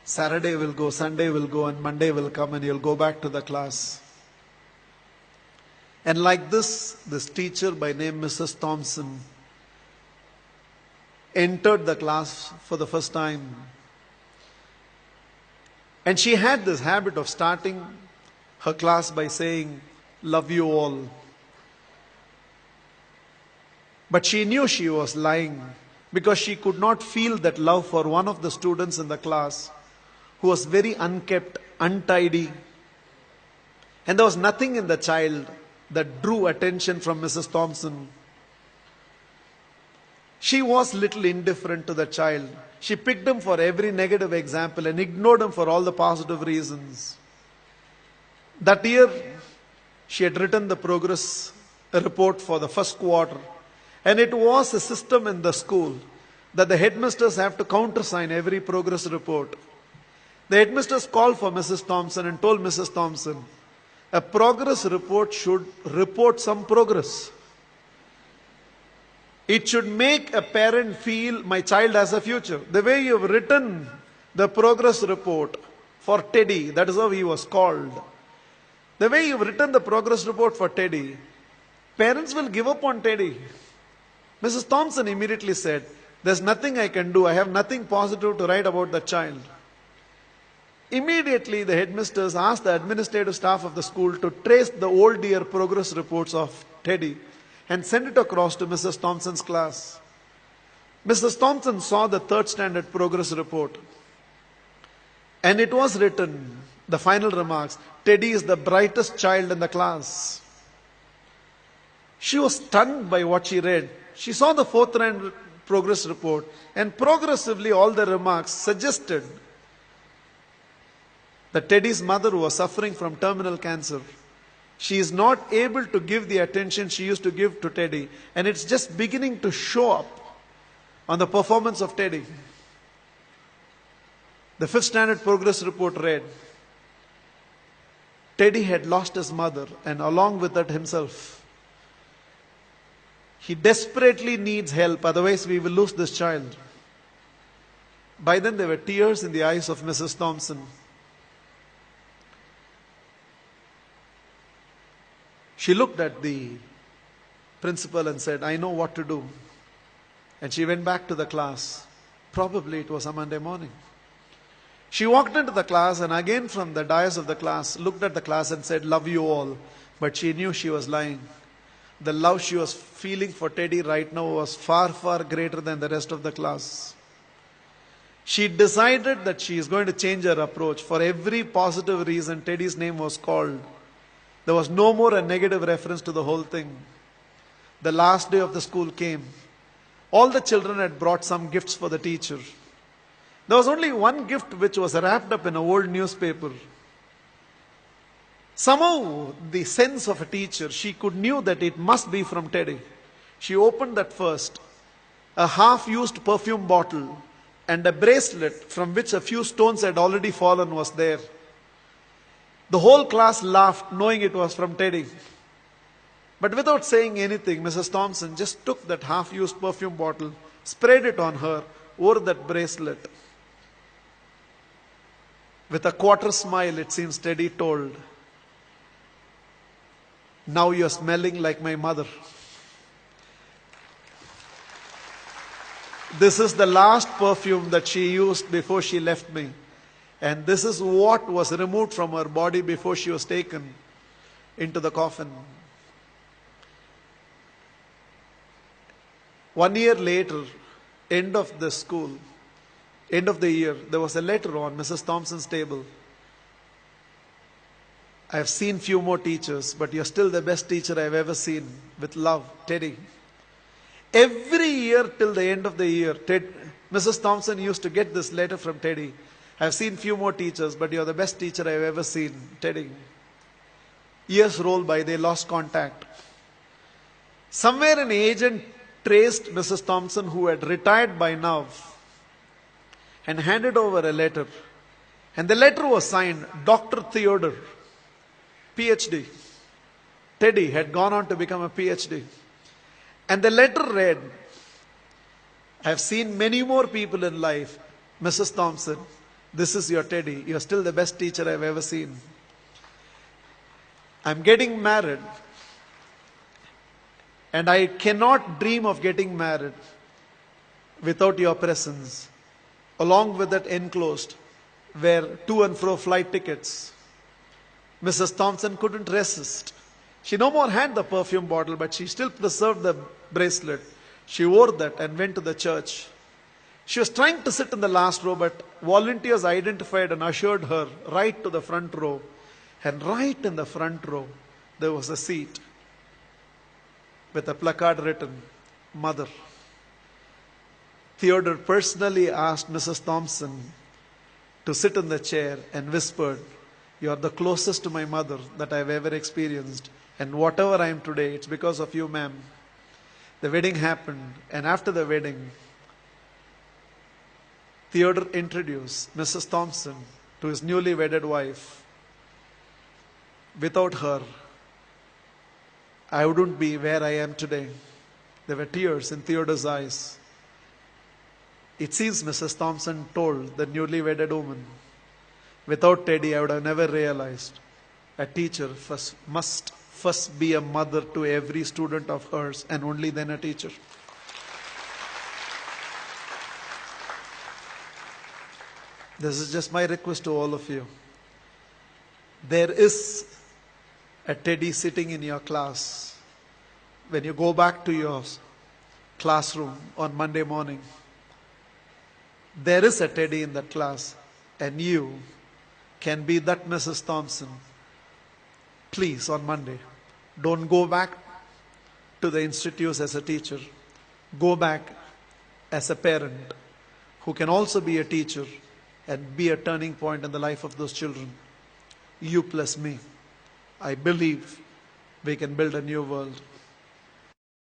Saturday will go, Sunday will go, and Monday will come and you'll go back to the class. And like this teacher by name Mrs. Thompson entered the class for the first time. And she had this habit of starting her class by saying, "Love you all." But she knew she was lying because she could not feel that love for one of the students in the class who was very unkept, untidy. And there was nothing in the child that drew attention from Mrs. Thompson. She was little indifferent to the child. She picked him for every negative example and ignored him for all the positive reasons. That year, she had written the progress report for the first quarter. And it was a system in the school that the headmasters have to countersign every progress report. The headmasters called for Mrs. Thompson and told Mrs. Thompson, a progress report should report some progress. It should make a parent feel my child has a future. The way you've written the progress report for Teddy, that is how he was called. The way you've written the progress report for Teddy, parents will give up on Teddy. Mrs. Thompson immediately said, there's nothing I can do. I have nothing positive to write about the child. Immediately, the headmasters asked the administrative staff of the school to trace the old year progress reports of Teddy and send it across to Mrs. Thompson's class. Mrs. Thompson saw the third standard progress report. And it was written, the final remarks, Teddy is the brightest child in the class. She was stunned by what she read. She saw the fourth standard progress report, and progressively all the remarks suggested that Teddy's mother was suffering from terminal cancer. She is not able to give the attention she used to give to Teddy, and it's just beginning to show up on the performance of Teddy. The fifth standard progress report read, Teddy had lost his mother and along with that himself. He desperately needs help, otherwise we will lose this child. By then there were tears in the eyes of Mrs. Thompson. She looked at the principal and said, I know what to do. And she went back to the class. Probably it was a Monday morning. She walked into the class and again from the dais of the class, looked at the class and said, love you all. But she knew she was lying. The love she was feeling for Teddy right now was far, far greater than the rest of the class. She decided that she is going to change her approach. For every positive reason, Teddy's name was called. There was no more a negative reference to the whole thing. The last day of the school came. All the children had brought some gifts for the teacher. There was only one gift which was wrapped up in an old newspaper. Somehow, the sense of a teacher, she knew that it must be from Teddy. She opened that first. A half-used perfume bottle and a bracelet from which a few stones had already fallen was there. The whole class laughed, knowing it was from Teddy. But without saying anything, Mrs. Thompson just took that half-used perfume bottle, sprayed it on her, wore that bracelet. With a quarter smile, it seems Teddy told, now you're smelling like my mother. This is the last perfume that she used before she left me. And this is what was removed from her body before she was taken into the coffin. 1 year later, end of the school, end of the year, there was a letter on Mrs. Thompson's table. I have seen few more teachers, but you're still the best teacher I've ever seen. With love, Teddy. Every year till the end of the year, Mrs. Thompson used to get this letter from Teddy. I've seen few more teachers, but you're the best teacher I've ever seen, Teddy. Years rolled by, they lost contact. Somewhere an agent traced Mrs. Thompson, who had retired by now, and handed over a letter. And the letter was signed, Dr. Theodore, PhD. Teddy had gone on to become a PhD. And the letter read, I have seen many more people in life, Mrs. Thompson, This is your Teddy. You're still the best teacher I've ever seen. I'm getting married, and I cannot dream of getting married without your presence. Along with that enclosed were to and fro flight tickets. Mrs. Thompson couldn't resist. She no more had the perfume bottle, but she still preserved the bracelet. She wore that and went to the church. She was trying to sit in the last row, but volunteers identified and ushered her right to the front row. And right in the front row, there was a seat with a placard written, Mother. Theodore personally asked Mrs. Thompson to sit in the chair and whispered, "You are the closest to my mother that I've ever experienced. And whatever I am today, it's because of you, ma'am." The wedding happened, and after the wedding, Theodore introduced Mrs. Thompson to his newly wedded wife. Without her, I wouldn't be where I am today. There were tears in Theodore's eyes. It seems Mrs. Thompson told the newly wedded woman, "Without Teddy, I would have never realized a teacher must first be a mother to every student of hers, and only then a teacher." This is just my request to all of you. There is a Teddy sitting in your class. When you go back to your classroom on Monday morning, there is a Teddy in that class, and you can be that Mrs. Thompson. Please, on Monday, don't go back to the institutes as a teacher. Go back as a parent who can also be a teacher and be a turning point in the life of those children. You plus me. I believe we can build a new world.